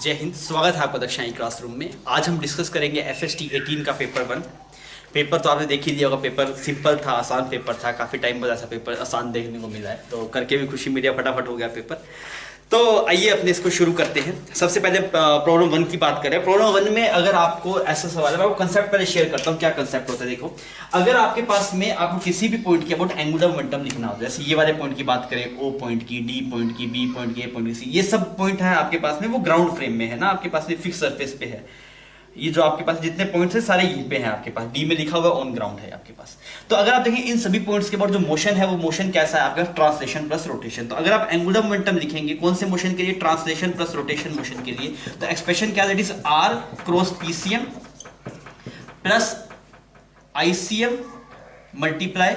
जय हिंद। स्वागत है आपका दक्षिणाई क्लासरूम में। आज हम डिस्कस करेंगे FST 18 का पेपर 1। पेपर तो आपने देख ही लिया होगा। पेपर सिंपल था, आसान पेपर था। काफ़ी टाइम बाद ऐसा पेपर आसान देखने को मिला है, तो करके भी खुशी मिली, फटाफट हो गया पेपर। तो आइए अपने इसको शुरू करते हैं। सबसे पहले प्रॉब्लम 1 की बात करें। प्रॉब्लम 1 में अगर आपको ऐसा सवाल है, मैं आपको कंसेप्ट पहले शेयर करता हूँ क्या कंसेप्ट होता है। देखो, अगर आपके पास में आपको किसी भी पॉइंट के अबाउट एंगुलर मोमेंटम लिखना हो, जैसे ये वाले पॉइंट की बात करें, O पॉइंट की, D पॉइंट की, B पॉइंट की, A पॉइंट की, ये सब पॉइंट है आपके पास में, वो ग्राउंड फ्रेम में है ना, आपके पास में फिक्स सरफेस पे है। ये जो आपके पास जितने पॉइंट्स हैं सारे यहीं पे हैं आपके पास। डी में लिखा हुआ ऑन ग्राउंड है आपके पास। तो अगर आप देखें इन सभी पॉइंट्स के बाद जो मोशन है, वो मोशन कैसा है आपका, ट्रांसलेशन प्लस रोटेशन। तो अगर आप एंगुलर मोमेंटम लिखेंगे कौन से मोशन के लिए, ट्रांसलेशन प्लस रोटेशन मोशन के लिए, तो एक्सप्रेशन क्या है, that is R cross PCM plus ICM multiply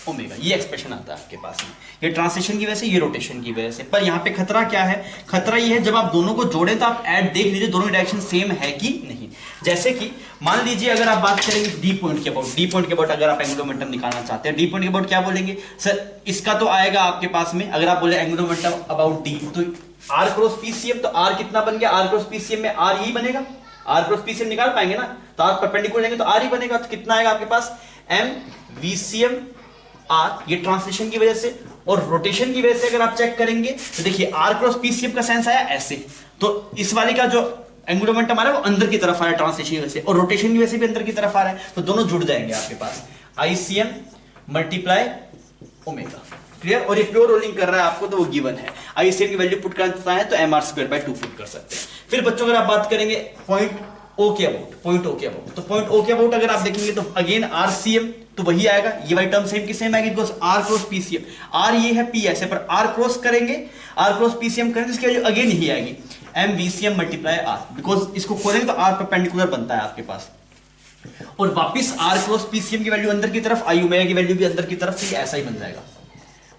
omega. ये एक्सप्रेशन आता है आपके पास में, ये ट्रांसलेशन की वजह से, ये रोटेशन की वजह से। पर यहाँ पे खतरा क्या है, खतरा ये है जब आप दोनों को जोड़ें तो आप ऐड देख लीजिए दोनों डायरेक्शन सेम है कि नहीं। जैसे कि मान लीजिए अगर आप बात करेंगे डी पॉइंट के अबाउट, डी पॉइंट के अबाउट अगर आप एंगुलर मोमेंटम निकालना चाहते हैं, डी पॉइंट के अबाउट क्या बोलेंगे सर, इसका तो आएगा आपके पास में, अगर आप बोले एंगुलर मोमेंटम अबाउट डी, तो आर क्रॉस पीसीएम, तो आर कितना बन गया, आर क्रॉस पीसीएम में आर यही बनेगा, आर क्रॉस पीसीएम निकाल पाएंगे ना, तो आर परपेंडिकुलर लेंगे तो आर ही बनेगा। तो कितना आएगा आपके पास, एम वीसीएम आर, ये ट्रांसलेशन की वजह से। और रोटेशन की वजह से अगर आप चेक करेंगे तो देखिए आर क्रॉस पीसीएम का सेंस आया ऐसे, तो इस वाले का जो एंगुलर मोमेंटम आ रहा है वो अंदर की तरफ आ रहा है ट्रांसलेशन की वजह से, और रोटेशन की वजह से भी अंदर की तरफ आ रहा है, तो दोनों जुड़ जाएंगे आपके पास, आईसीएम मल्टीप्लाई ओमेगा। क्लियर। और ये प्योर रोलिंग कर रहा है आपको, तो वो गिवन है। आईसीएम की वैल्यू पुट करना है तो mr²/2 पुट कर सकते हैं। फिर बच्चों अगर आप बात करेंगे पॉइंट ओ के अबाउट, पॉइंट ओ के अबाउट, तो पॉइंट ओ के अबाउट अगर आप देखेंगे तो अगेन आरसीएम, तो वही आएगा, ये वाली टर्म सेम की सेम आएगी, because R cross PCM, R ये है, पी ऐसे, पर आर क्रॉस करेंगे, आर क्रॉस पीसीएम करेंगे तो इसकी वैल्यू अगेन यही आएगी, M VCM multiply R, because इसको खोलेंगे तो आर परपेंडिकुलर बनता है आपके पास, और वापिस आर क्रॉस पीसीएम की वैल्यू अंदर की तरफ, आई ओमेगा की वैल्यू भी अंदर की तरफ, तो ये ऐसा ही बन जाएगा,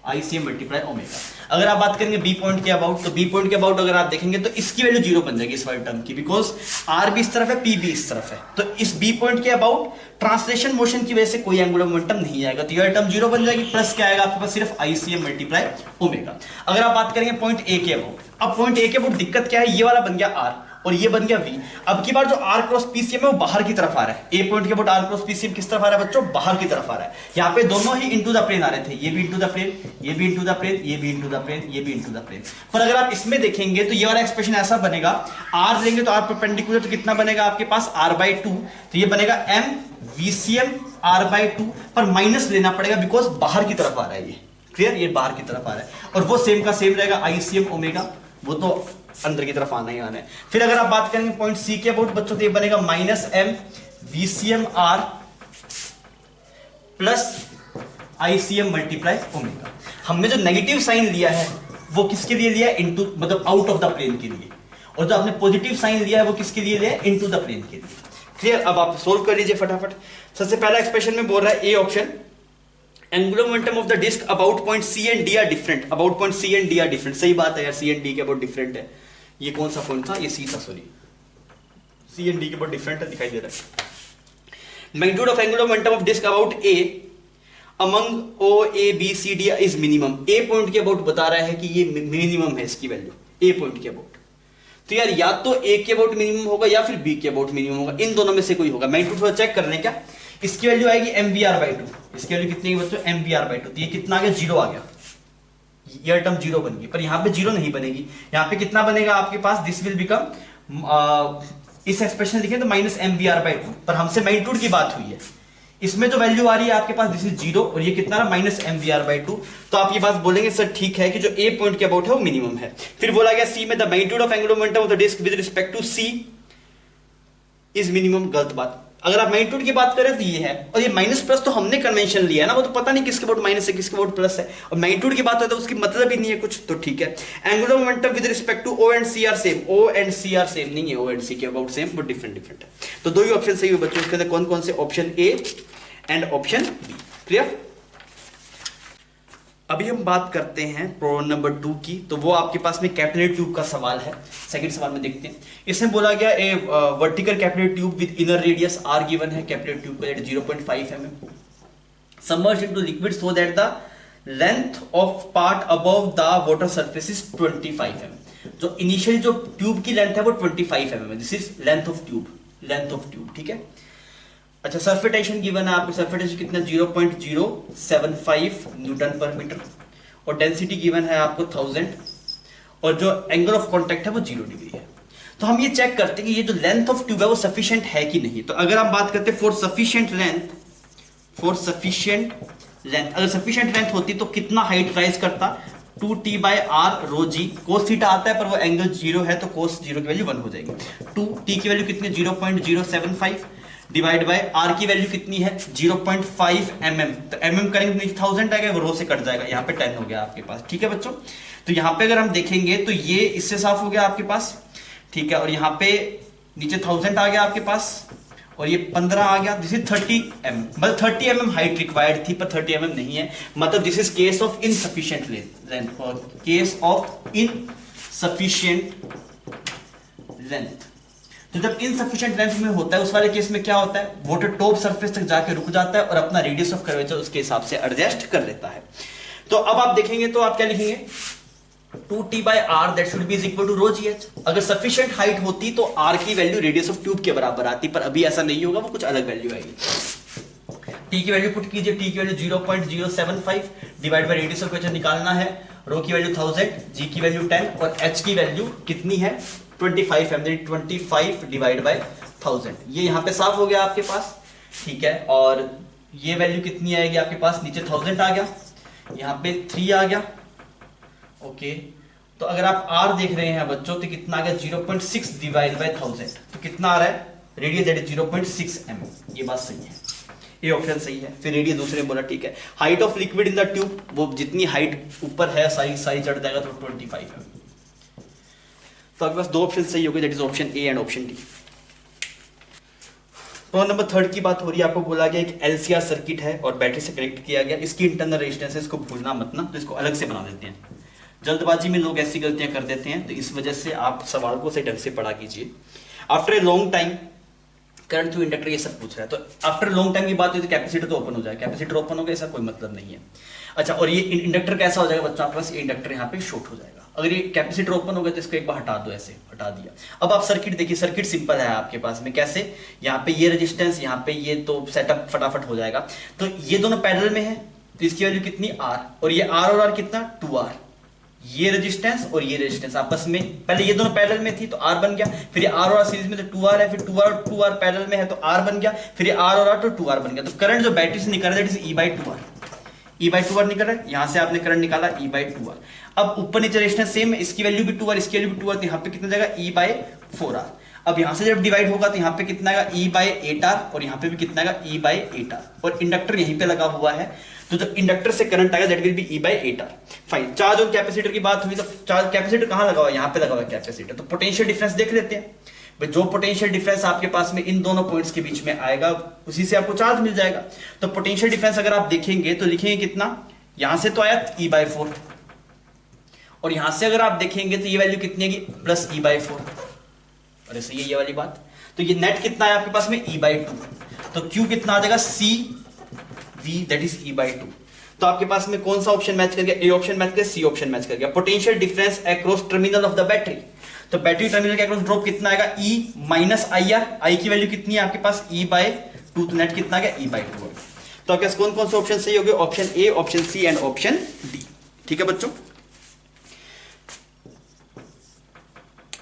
आईसीएम मल्टीप्लाई ओमेगा। अगर आप बात करेंगे बी पॉइंट के अबाउट, तो बी पॉइंट के अबाउट अगर आप देखेंगे तो इसकी वैल्यू 0 बन जाएगी इस वाली टर्म की, बिकॉज आर भी इस तरफ है, पी भी इस तरफ है, तो इस बी पॉइंट के अबाउट ट्रांसलेशन मोशन की वजह से कोई एंगुलर मोमेंटम नहीं आएगा, तो ये टर्म 0 बन जाएगी, प्लस क्या आएगा आपके पास, सिर्फ आईसीएम मल्टीप्लाई ओमेगा। अगर आप बात करेंगे पॉइंट ए के अबाउट, अब पॉइंट ए के अबाउट दिक्कत क्या है, ये वाला बन गया आर और ये बन गया V। अब की बार जो R क्रॉस पीसीएम है वो बाहर की तरफ आ रहा है, A पॉइंट के अबाउट R क्रॉस पीसीएम किस तरफ आ रहा है बच्चों, बाहर की तरफ आ रहा है। यहाँ पे दोनों ही इनटू द प्लेन आ रहे थे, ये भी इनटू द प्लेन, ये भी इनटू द प्लेन, ये भी इनटू द प्लेन, ये भी इनटू द प्लेन। पर अगर आप इसमें देखेंगे तो ये वाला एक्सप्रेशन ऐसा बनेगा, R लेंगे तो R परपेंडिकुलर, तो कितना बनेगा आपके पास R/2, तो ये बनेगा M VCM R/2, पर माइनस लेना पड़ेगा बिकॉज बाहर की तरफ आ रहा है ये। क्लियर, ये बाहर की तरफ आ रहा है, और वो सेम का सेम रहेगा आईसीएम ओमेगा, वो तो अंदर की तरफ आना ही आना है। फिर अगर आप बात करेंगे पॉइंट सी के अबाउट बच्चों, तो ये बनेगा -m VCM R plus ICM multiply omega. हमने जो नेगेटिव साइन लिया है वो किसके लिए लिया है, इनटू, मतलब आउट ऑफ द प्लेन के लिए, और जो आपने पॉजिटिव साइन लिया है वो किसके लिए लिया है, इनटू द प्लेन के लिए। क्लियर। अब आप सोल्व कर लीजिए फटाफट। सबसे पहला एक्सप्रेशन में बोल रहा है A option, angular momentum of the disc about point C and D are different, about point C and D are different. सही बात है यार, सी एंड डी के अबाउट डिफरेंट है। ये कौन सा पॉइंट था, ये सी था, सॉरी, सी एंड डी के अबाउट डिफरेंट है, दिखाई दे रहा है। Magnitude of angular momentum of disc about A among O A B C D is minimum. A point के अबाउट बता रहा है कि ये मिनिमम है इसकी वैल्यू, ए पॉइंट के अबाउट। तो यार या तो ए के अबाउट मिनिमम होगा या फिर बी के अबाउट मिनिमम होगा, इन दोनों में से कोई होगा। मैग्नीट्यूड थोड़ा चेक करने क्या, इसकी वैल्यू आएगी MVR/2, इसकी वैल्यू कितनी है बच्चों, MVR/2, तो ये कितना आ गया, 0 आ गया, ये टर्म 0 बन गई। पर यहां पे 0 नहीं बनेगी, यहां पे कितना बनेगा आपके पास, दिस विल बिकम, इस एक्सप्रेशन लिखें तो -MVR/2, पर हमसे मैग्नीट्यूड की बात हुई है, इसमें जो वैल्यू आ रही है आपके पास दिस इज 0, और ये कितना रहा, -MVR/2। तो आप ये बात बोलेंगे सर ठीक है कि जो ए पॉइंट के अबाउट है वो मिनिमम है। फिर बोला गया सी में the magnitude of angular momentum of the disc with respect to C is minimum. गलत बात। अगर आप मैग्नीट्यूड की बात करें तो ये है, और ये माइनस प्लस तो हमने कन्वेंशन लिया है ना, वो तो पता नहीं किसके अबाउट माइनस है किसके अबाउट प्लस है, और मैग्नीट्यूड की बात है तो उसकी मतलब ही नहीं है कुछ, तो ठीक है। Angular momentum with respect to O and C are same, O and C are same नहीं है, ओ एंड सी के about same, but different different है। तो दो ही ऑप्शन सही हुए बच्चों, इसके अंदर कौन कौन से, option A and option B. Clear. अभी हम बात करते हैं प्रॉब्लम नंबर 2 की, तो वो आपके पास में कैपिलरी ट्यूब का सवाल है। सेकंड सवाल में देखते हैं, इसमें बोला गया a vertical capillary tube with inner radius R given है, कैपिलरी ट्यूब का 0.5 mm submerged into liquid so that the length of part above the water surface is 25 mm। जो इनिशियली जो ट्यूब की लेंथ है वो 25 mm है, this is length of tube, ठीक है। अच्छा, सरफेस टेंशन गिवन है आपको, सरफेस टेंशन कितना 0.075 न्यूटन पर मीटर, और डेंसिटी गिवन है आपको 1000, और जो एंगल ऑफ कांटेक्ट है वो 0 डिग्री है। तो हम ये चेक करते हैं कि ये जो लेंथ ऑफ ट्यूब है वो सफिशिएंट है कि नहीं। तो अगर हम बात करते हैं फॉर सफिशिएंट लेंथ, अगर सफिशिएंट लेंथ होती तो कितना हाइट राइज करता, 2t/r रो जी, कोस थीटा आता है पर वो एंगल 0 है तो कोस 0 की वैल्यू 1 हो जाएगी। 2t की वैल्यू कितनी, 0.075 डिवाइड बाय r की वैल्यू कितनी है 0.5 mm, तो mm करेंगे 1000 आएगा, वो रो से कट जाएगा, यहाँ पे 10 हो गया आपके पास, ठीक है बच्चों। तो यहाँ पे अगर हम देखेंगे तो ये इससे साफ हो गया आपके पास, ठीक है, और यहाँ पे नीचे 1000 आ गया आपके पास, और ये 15 आ गया, दिस इज 30 mm, मतलब 30 mm हाइट रिक्वायर्ड थी पर 30 mm नहीं है, मतलब this is case of insufficient length, case of insufficient length. तो जब इनसफिशिएंट लेंथ में होता है उस वाले केस में क्या होता है, वाटर टॉप सरफेस तक जाके रुक जाता है और अपना रेडियस ऑफ कर्वेचर उसके हिसाब से एडजस्ट कर लेता है। तो अब आप देखेंगे तो आप क्या लिखेंगे, 2t/r that should be is equal to rho G H. अगर सफिशिएंट हाइट होती तो r की वैल्यू रेडियस ऑफ ट्यूब के बराबर आती, पर अभी ऐसा नहीं होगा, वो कुछ अलग वैल्यू आएगी। t की वैल्यू पुट कीजिए, t की value 0.075 divide by radius of curvature निकालना है, रो की वैल्यू 1000, g की वैल्यू 10 और h की वैल्यू कितनी है 25 mm, 25 डिवाइड बाय 1000, ये यहाँ पे साफ हो गया आपके पास, ठीक है। और ये वैल्यू कितनी आएगी आपके पास, नीचे 1000 आ गया, यहाँ पे 3 आ गया, ओके। तो अगर आप r देख रहे हैं बच्चों तो कितना आ गया 0.6 डिवाइड बाय 1000, तो कितना आ रहा है रेडियस दैट इज 0.6 mm, ये बात सही है, ये ऑप्शन सही है। फिर रेडियस दूसरे बोला, ठीक है। Height of liquid in the tube, वो जितनी हाइट ऊपर है सारी चढ़ जाएगा तो 25 है। तो आपके पास दो ऑप्शन सही हो गए, that is option A and option D. Problem number 3 की बात हो रही है, आपको बोला गया एक एलसीआर सर्किट है और बैटरी से कनेक्ट किया गया, इसकी इंटरनल रेजिस्टेंस है, इसको भूलना मत ना, तो इसको अलग से बना देते हैं। जल्दबाजी में लोग ऐसी गलतियां कर देते हैं, तो इस वजह से आप सवाल को सही ढंग से पढ़ा कीजिए। After a long time current through inductor, ये सब पूछ रहा है, तो आफ्टर लॉन्ग टाइम की बात हुई तो कैपेसिटर तो ओपन हो जाएगा, कैपेसिटर ओपन हो गया, ऐसा कोई मतलब नहीं है। अच्छा, और ये इंडक्टर कैसा हो जाएगा बच्चों, आपके पास ये इंडक्टर यहाँ पे शॉर्ट हो जाएगा। अगर ये कैपेसिटर ओपन हो गया तो इसको एक बार हटा दो, ऐसे हटा दिया। अब आप सर्किट देखिए, सर्किट सिंपल है आपके पास में, कैसे, यहाँ पे ये रेजिस्टेंस, यहाँ पे ये, तो सेटअप फटाफट हो जाएगा। तो ये दोनों पैरेलल में है तो इसकी वैल्यू कितनी R, और ये R और R कितना 2R, ये रेजिस्टेंस और ये रेजिस्टेंस आपस में, पहले ये दोनों पैरेलल में थी तो R बन गया, फिर ये R और R सीरीज में तो 2R है, फिर 2R और 2R पैरेलल में है तो R बन गया, फिर ये R और R तो 2R बन गया। तो करंट जो बैटरी से निकल रहा है E/2R, E/2R निकल रहा है, यहां से आपने करंट निकाला E/2R। अब ऊपर नीचे रेजिस्टेंस सेम है, इसकी वैल्यू भी 2R, इसकी वैल्यू भी 2R, तो यहाँ पे कितना जाएगा E/4R। अब यहां से जब डिवाइड होगा तो यहाँ पे कितना आएगा E/8R, और यहाँ पे भी कितना आएगा E/8R, और इंडक्टर यहीं पे लगा हुआ है, तो जब इंडक्टर से करंट आएगा that will be E/8R। Fine, charge और कैपेसिटर की बात हुई तो चार्ज कैपेसिटर कहां लगा हुआ है, यहाँ पे लगा हुआ है कैपेसिटर। तो पोटेंशियल डिफरेंस देख लेते हैं भाई, जो पोटेंशियल डिफरेंस आपके पास में इन दोनों पॉइंट्स के बीच में आएगा उसी से आपको चार्ज मिल जाएगा। तो पोटेंशियल डिफरेंस अगर आप देखेंगे तो लिखेंगे कितना, यहां से तो आया E/4, और यहां से अगर आप देखेंगे तो ये वैल्यू कितनी आएगी प्लस E/4, और सही है ये वाली बात। तो ये नेट कितना है आपके पास में E/2, तो Q कितना आ जाएगा CV दैट इज E/2। तो आपके पास में कौन सा ऑप्शन मैच कर गया, ए ऑप्शन मैच कर गया, सी ऑप्शन मैच कर गया। Potential difference across terminal of the battery, तो बैटरी टर्मिनल के अक्रॉस ड्रॉप कितना आएगा E-IR, आई की वैल्यू कितनी है आपके पास E/2, तो नेट कितना आ गया E/2। तो आपके पास कौन कौन से ऑप्शन सही हो गए, option A, option C and option D, ठीक है बच्चों।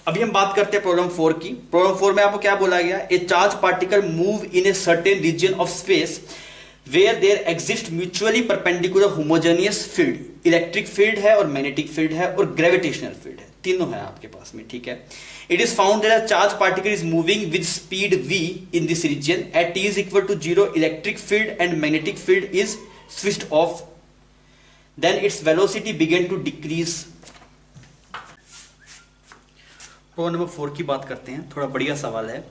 अभी हम बात करते हैं प्रॉब्लम 4 की। प्रॉब्लम 4 में आपको क्या बोला गया, a charge particle move in a certain region of space where there exist mutually perpendicular homogeneous field, electric field है और मैग्नेटिक फील्ड है और ग्रेविटेशनल फील्ड है, तीनों है आपके पास में, ठीक है। It is found that a charge particle is moving with speed v in this region at t is equal to 0, electric field and magnetic field is switched off, then its velocity began to decrease. Problem number 4 की बात करते हैं, थोड़ा बढ़िया सवाल है।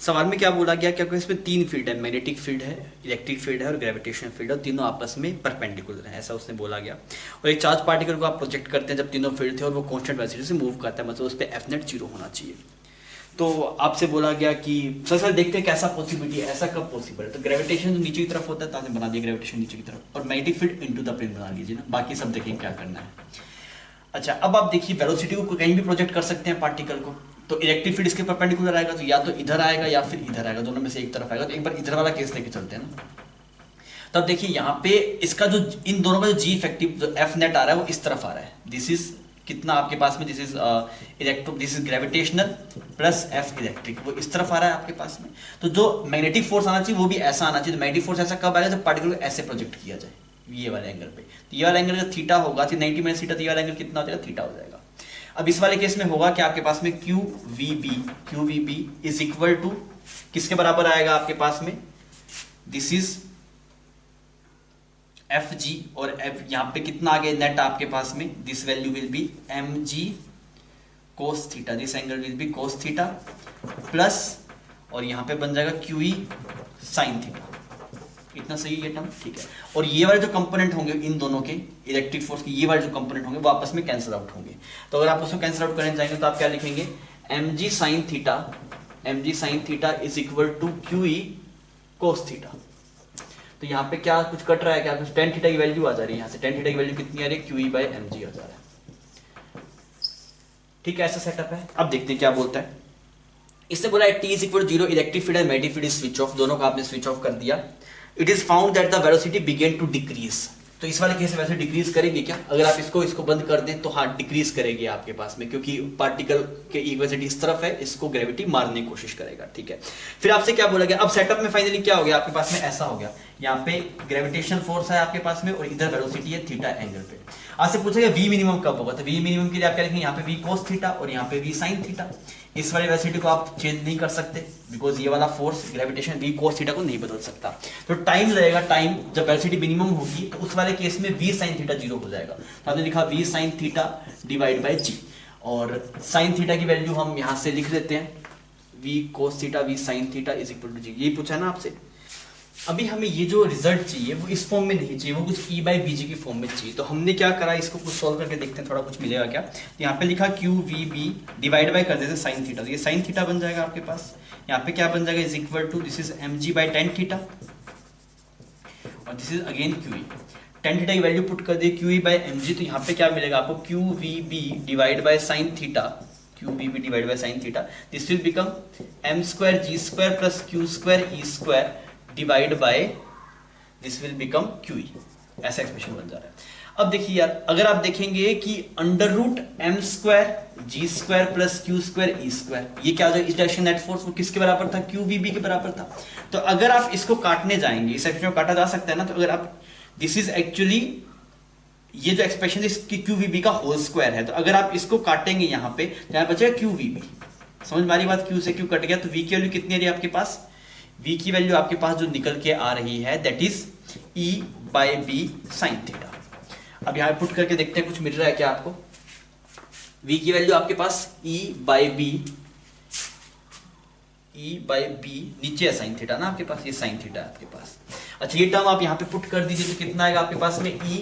सवाल में क्या बोला गया, क्योंकि इसमें 3 फील्ड है, मैग्नेटिक फील्ड है, इलेक्ट्रिक फील्ड है और ग्रेविटेशनल फील्ड है, तीनों आपस में परपेंडिकुलर है, ऐसा उसने बोला गया। और एक चार्ज पार्टिकल को आप प्रोजेक्ट करते हैं जब तीनों फील्ड थे और वो कांस्टेंट वेलोसिटी से मूव करता है, मतलब उस पर F0 0 होना चाहिए। तो आपसे बोला गया कि सर देखते हैं कैसा पॉसिबिलिटी है, ऐसा कब पॉसिबल है। तो ग्रेविटेशन तो नीचे की तरफ होता है तो आपने बना दिया ग्रेविटेशन नीचे की तरफ, और magnetic field into the plane बना लीजिए ना, बाकी सब देखेंगे क्या करना है। अच्छा, अब आप देखिए वेलोसिटी को कहीं भी प्रोजेक्ट कर सकते हैं पार्टिकल को, तो इलेक्ट्रिक फील्ड इसके परपेंडिकुलर आएगा, तो या तो इधर आएगा या फिर इधर आएगा, दोनों में से एक तरफ आएगा। तो एक बार इधर वाला केस लेके चलते हैं ना। तब देखिए यहाँ पे इसका जो इन दोनों का जो जी इफेक्टिव जो एफ नेट आ रहा है वो इस तरफ आ रहा है। दिस इज कितना आपके पास में, this is electro, this is gravitational plus F electric, वो इस तरफ आ रहा है आपके पास में। तो जो मैग्नेटिक फोर्स आना चाहिए वो भी ऐसा आना चाहिए। तो मैग्नेटिक फोर्स ऐसा कब आएगा, जब पार्टिकल को ऐसे प्रोजेक्ट किया जाए ये वाले एंगल पे। तो ये वाला एंगल का थीटा होगा, तो 90 माइनस थीटा, तो ये वाला एंगल कितना हो जाएगा, थीटा हो जाएगा। अब इस वाले केस में होगा कि आपके पास में Q V B is equal to किसके बराबर आएगा आपके पास में, दिस इज एफ जी, और एफ यहाँ पे कितना आ गया नेट आपके पास में, this value will be M G cos theta, this angle will be cos theta plus, और यहाँ पे बन जाएगा क्यू ई साइन थीटा। इतना सही है टर्म, ठीक है। और ये वाले जो कंपोनेंट होंगे इन दोनों के इलेक्ट्रिक फोर्स के, ये वाले जो कंपोनेंट होंगे वो आपस में कैंसिल आउट होंगे। तो अगर आप उसको कैंसिल आउट करने जाएंगे तो आप क्या लिखेंगे, M G sine theta is equal to Q E cos theta. तो यहाँ पे क्या कुछ कट रहा है क्या, कुछ टेन थीटा की वैल्यू आ जा रही है, यहाँ से टेन थीटा की वैल्यू कितनी आ रही है, Q E by M G आ जा रहा है। ठीक है, ऐसा सेटअप है। अब देखते हैं क्या बोलता है। इसने बोला है T is equal 0, electric field and magnetic field switch off, दोनों का आपने स्विच ऑफ कर दिया। It is found that the velocity began to decrease. तो इस वाले केस में वैसे डिक्रीज करेगी क्या, अगर आप इसको बंद कर दें तो हाँ डिक्रीज करेगी आपके पास में, क्योंकि पार्टिकल के इक्वेसिटी इस तरफ है, इसको ग्रेविटी मारने की कोशिश करेगा। ठीक है, फिर आपसे क्या बोला गया, अब सेटअप में फाइनली क्या हो गया आपके पास में, ऐसा हो गया, यहाँ पे ग्रेविटेशन फोर्स है आपके पास में और इधर वेलोसिटी है थीटा एंगल पे। आपसे पूछेगा वी मिनिमम कब होगा, तो वी मिनिमम के लिए आप क्या लिखेंगे, यहाँ पे वी कोस थीटा और यहाँ पे वी साइन थीटा। इस वाली वेलोसिटी को आप चेंज नहीं कर सकते, बिकॉज ये वाला force gravitation V cos theta को नहीं बदल सकता। तो टाइम लगेगा, टाइम जब वेलोसिटी मिनिमम होगी तो उस वाले केस में वी साइन थीटा 0 हो जाएगा। तो आपने लिखा V sine theta divide by G, और साइन थीटा की वैल्यू हम यहाँ से लिख देते हैं, V cos theta V sine theta is equal to G. यही पूछा है ना आपसे। अभी हमें ये जो रिजल्ट चाहिए वो इस फॉर्म में नहीं चाहिए, वो कुछ ई बाई बी जी की फॉर्म में चाहिए। तो हमने क्या करा, इसको कुछ सॉल्व करके देखते हैं थोड़ा कुछ मिलेगा क्या। तो यहाँ पे लिखा Q V B divide by कर देते साइन थीटा, तो ये साइन थीटा बन जाएगा आपके पास। यहाँ पे क्या बन जाएगा, is equal to this is M G by tan theta और this is again Q E. Tan theta की वैल्यू पुट कर दी Q E by M G, तो यहाँ पे क्या मिलेगा आपको, Q V B divide by sine theta, Q V B divide by sine theta, this will become M square G square plus Q square E square divide by this will become Q E. ऐसा expression बन जा रहा है। अब देखिए यार, अगर आप देखेंगे कि under root M square G square plus Q square E square, ये क्या हो जाएगा, इस डायरेक्शन नेट फोर्स वो किसके बराबर था, क्यू वी बी के बराबर था। तो अगर आप इसको काटने जाएंगे, इस एक्सप्रेशन को काटा जा सकता है ना, तो अगर आप दिस इज एक्चुअली ये जो एक्सप्रेशन इसकी क्यू वी बी का होल स्क्वायर है, तो अगर आप इसको काटेंगे यहाँ पे तो यहाँ बचेगा क्यू वी बी। समझ में आ रही बात, क्यू से क्यू कट गया, तो वी की वैल्यू कितनी आ रही है आपके पास, वी की वैल्यू आपके पास जो निकल के आ रही है that is E by B sine theta. अब यहाँ पुट करके देखते हैं कुछ मिल रहा है क्या आपको। v की वैल्यू आपके पास e बाई बी नीचे है साइन थीटा ना आपके पास, ये साइन थीटा है आपके पास। अच्छा, ये टर्म आप यहाँ पे पुट कर दीजिए तो कितना आएगा आपके पास में, e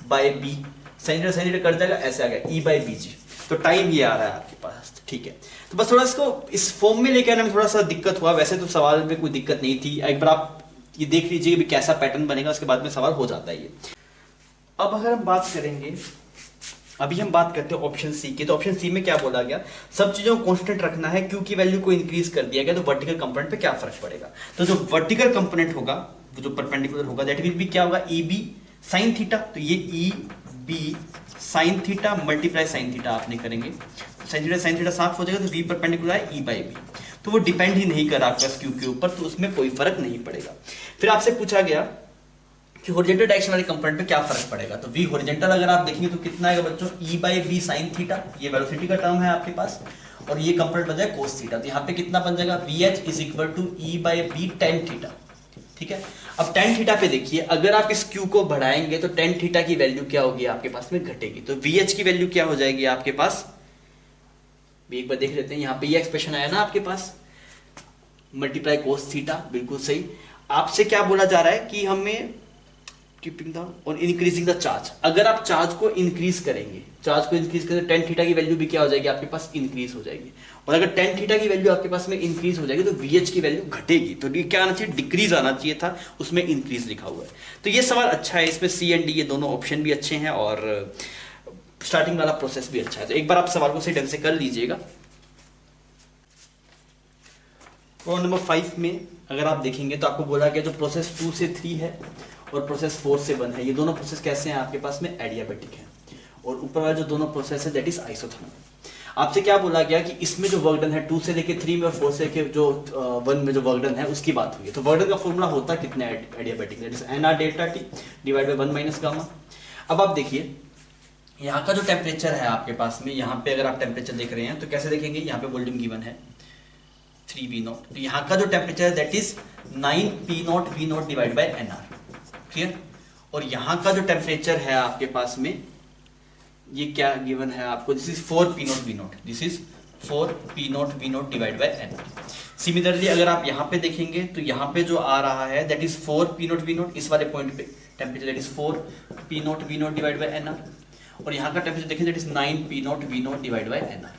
by B sine theta कर जाएगा, ऐसे आ गया e बाई बी जी। तो टाइम ये आ रहा है आपके पास। ठीक है, तो बस थोड़ा इसको इस फॉर्म में लेके आने में थोड़ा सा दिक्कत हुआ, वैसे तो सवाल में कोई दिक्कत नहीं थी। एक बार आप ये देख लीजिए कैसा पैटर्न बनेगा, उसके बाद में सवाल हो जाता है ये। अब अगर हम बात करेंगे, अभी हम बात करते हैं ऑप्शन सी की। तो ऑप्शन सी में क्या बोला गया, सब चीजों को कांस्टेंट रखना है, क्यू की वैल्यू को इंक्रीज कर दिया गया, तो वर्टिकल कंपोनेंट पे क्या फर्क पड़ेगा। तो जो वर्टिकल कंपोनेंट होगा वो जो परपेंडिकुलर होगा दैट विल बी क्या होगा, ई बी साइन थीटा। तो ये E B sine theta multiply sine theta आपने करेंगे, साइन थीटा साफ हो जाएगा, तो वी परपेंडिकुलर है ई बाई बी, तो वो डिपेंड ही नहीं कर आपका क्यू के ऊपर, तो उसमें कोई फर्क नहीं पड़ेगा। फिर आपसे पूछा गया कि हॉरिजॉन्टल डायरेक्शन वाले कंपोनेंट पे क्या फर्क पड़ेगा। तो वी हॉरिजॉन्टल अगर आप देखेंगे तो कितना आएगा बच्चों, ई बाई बी साइन थीटा, ये वेलोसिटी का टर्म है आपके पास, और ये कंपोनेंट बन जाएगा कोस थीटा। तो यहाँ पे कितना बन जाएगा, V H is equal to E by B tan theta. ठीक है, अब टेन थीटा पे देखिए, अगर आप इस क्यू को बढ़ाएंगे तो टेन थीटा की वैल्यू क्या होगी आपके पास में, घटेगी। तो वी एच की वैल्यू क्या हो जाएगी आपके पास, भी एक बार देख लेते हैं। यहाँ पे ये एक्सप्रेशन आया ना आपके पास, मल्टीप्लाई कोस थीटा, बिल्कुल सही। आपसे क्या बोला जा रहा है कि हमें कीपिंग द और इंक्रीजिंग द चार्ज, अगर आप चार्ज को इंक्रीज करेंगे, टेन थीटा की वैल्यू भी क्या हो जाएगी आपके पास, इंक्रीज हो जाएगी। और अगर टेन थीटा की वैल्यू आपके पास में इंक्रीज हो जाएगी तो वीएच की वैल्यू घटेगी। तो ये क्या आना चाहिए, डिक्रीज आना चाहिए था, उसमें इंक्रीज लिखा हुआ है। तो ये सवाल अच्छा है, इसमें सी एंड डी ये दोनों ऑप्शन भी अच्छे हैं और स्टार्टिंग वाला प्रोसेस भी अच्छा है। तो एक बार आप सवाल को सही ढंग से कर लीजिएगा। प्रॉब्लम नंबर 5 में अगर आप देखेंगे तो आपको बोला गया जो प्रोसेस 2 से 3 है और प्रोसेस 4 से 1 है, ये दोनों प्रोसेस कैसे हैं आपके पास में, एडियाबैटिक है। और ऊपर वाला जो दोनों प्रोसेस है दैट इज आइसोथर्मल। आपसे क्या बोला गया कि इसमें जो वर्क डन है 2 से लेके 3 में और 4 से लेके जो 1 में जो वर्क डन है उसकी बात हुई है। तो वर्क डन का फॉर्मूला होता कितना है adiabatic, that is NR delta T divide by 1 minus gamma. अब आप देखिए यहाँ का जो टेम्परेचर है आपके पास में, यहाँ पे अगर आप टेम्परेचर देख रहे हैं तो कैसे देखेंगे, यहाँ पे वॉल्यूम गिवन है 3V0, तो यहाँ का जो टेम्परेचर है that is 9P0 V0 divide by NR, clear. और यहाँ का जो टेम्परेचर है आपके पास में ये क्या गिवन है आपको, this is 4P0 V0, this is 4P0 V0 divide by NR। Similarly अगर आप यहाँ पे देखेंगे तो यहाँ पे जो आ रहा है दैट इज 4P0 V0, इस वाले पॉइंट पे temperature that is 4P0 V0 divide by NR, और यहाँ का टेम्परेचर देखें that is 9P0 V0 divide by NR।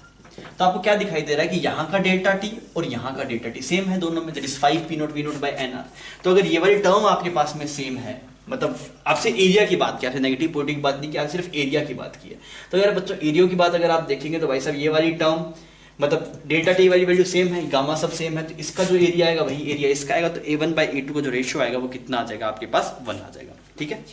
तो आपको क्या दिखाई दे रहा है कि यहाँ का डेल्टा T और यहाँ का डेल्टा T सेम है दोनों में, that is 5P0 V0 bye NR। तो अगर ये वाली टर्म आपके पास में सेम है, मतलब आपसे एरिया की बात किया, नेगेटिव पॉजिटिव की बात नहीं की, सिर्फ एरिया की बात की है। तो अगर बच्चों एरिया की बात अगर आप देखेंगे तो भाई साहब ये वाली टर्म मतलब डेल्टा T वाली वैल्यू सेम है, गामा सब सेम है, तो इसका जो एरिया आएगा वही एरिया इसका आएगा। तो A1 बाई A2 का जो रेशियो आएगा वो कितना आ जाएगा आपके पास, 1 आ जाएगा, ठीक है।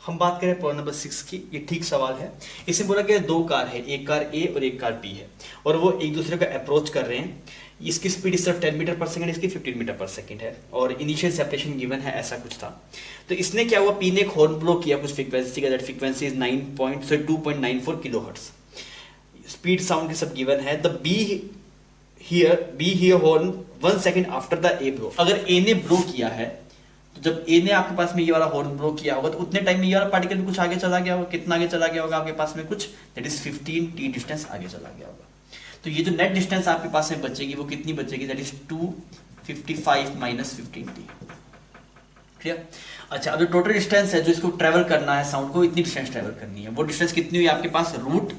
हम बात करें प्रॉब्लम नंबर 6 की, ये ठीक सवाल है। इसमें बोला गया 2 कार है, एक कार A और एक कार B है, और वो एक दूसरे को अप्रोच कर रहे हैं। इसकी स्पीड सिर्फ 10 मीटर पर सेकंड, इसकी 15 मीटर पर सेकंड है, और इनिशियल सेपरेशन गिवन है, ऐसा कुछ था। तो इसने क्या हुआ, P ने एक हॉर्न ब्लो किया कुछ फ्रीक्वेंसी का, that frequency is 2.94 kilohertz. Speed sound के सब गिवन है। The B here horn 1 second after the A blow. अगर A ने ब्लो किया है तो जब A ने आपके पास में ये वाला हॉर्न ब्लो किया होगा तो उतने टाइम में ये वाला पार्टिकल भी कुछ आगे चला गया होगा। कितना आगे चला गया होगा आपके पास में, कुछ दैट इज 15t डिस्टेंस आगे चला गया होगा। तो ये जो नेट डिस्टेंस आपके पास में बचेगी वो कितनी बचेगी, that is 255 minus 15t, clear. अच्छा, अब जो टोटल डिस्टेंस है जो इसको ट्रेवल करना है साउंड को, इतनी डिस्टेंस ट्रेवल करनी है, वो डिस्टेंस कितनी हुई आपके पास, रूट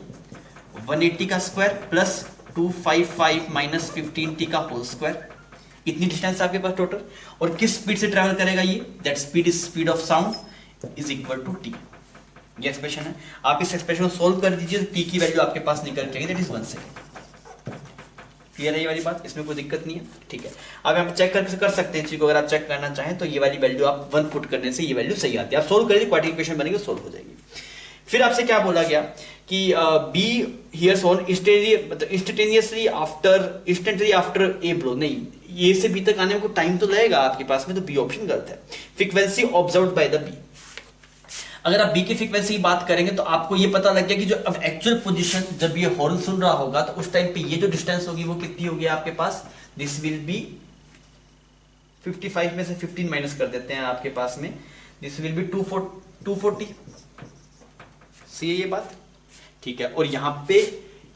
180 का स्क्वायर प्लस 255 माइनस 15t का होल स्क्वायर, इतनी डिस्टेंस आपके पास टोटल। और किस स्पीड से ट्रैवल करेगा ये, that speed is speed of sound is equal to t। ये एक्सप्रेशन है, आप इस एक्सप्रेशन को सोल्व कर दीजिए तो t की वैल्यू आपके पास निकल के आएगी, दैट इज 1 सेकंड। क्लियर है ये वाली बात, इसमें कोई दिक्कत नहीं है, ठीक है। अब आप चेक कर सकते हैं चीज को, अगर आप चेक करना चाहें तो ये वाली वैल्यू आप 1 पुट करने से ये वैल्यू सही आती है। आप सोल्व करिए, क्वाड्रेटिक इक्वेशन बनेगी, सोल्व हो जाएगी। फिर आपसे क्या बोला गया कि B here on instantaneously after A blow, नहीं ये से B तक आने में टाइम तो लगेगा आपके पास में, तो B ऑप्शन गलत है। Frequency observed by the B, अगर आप B की फ्रीक्वेंसी की बात करेंगे तो आपको ये पता लग गया कि जो अब एक्चुअल पोजीशन जब ये हॉर्न सुन रहा होगा तो उस टाइम पे ये जो डिस्टेंस होगी वो कितनी होगी आपके पास, दिस विल बी 55 में से 15 माइनस कर देते हैं आपके पास में, दिस विल बी 240। सही है ये बात, ठीक है। और यहाँ पे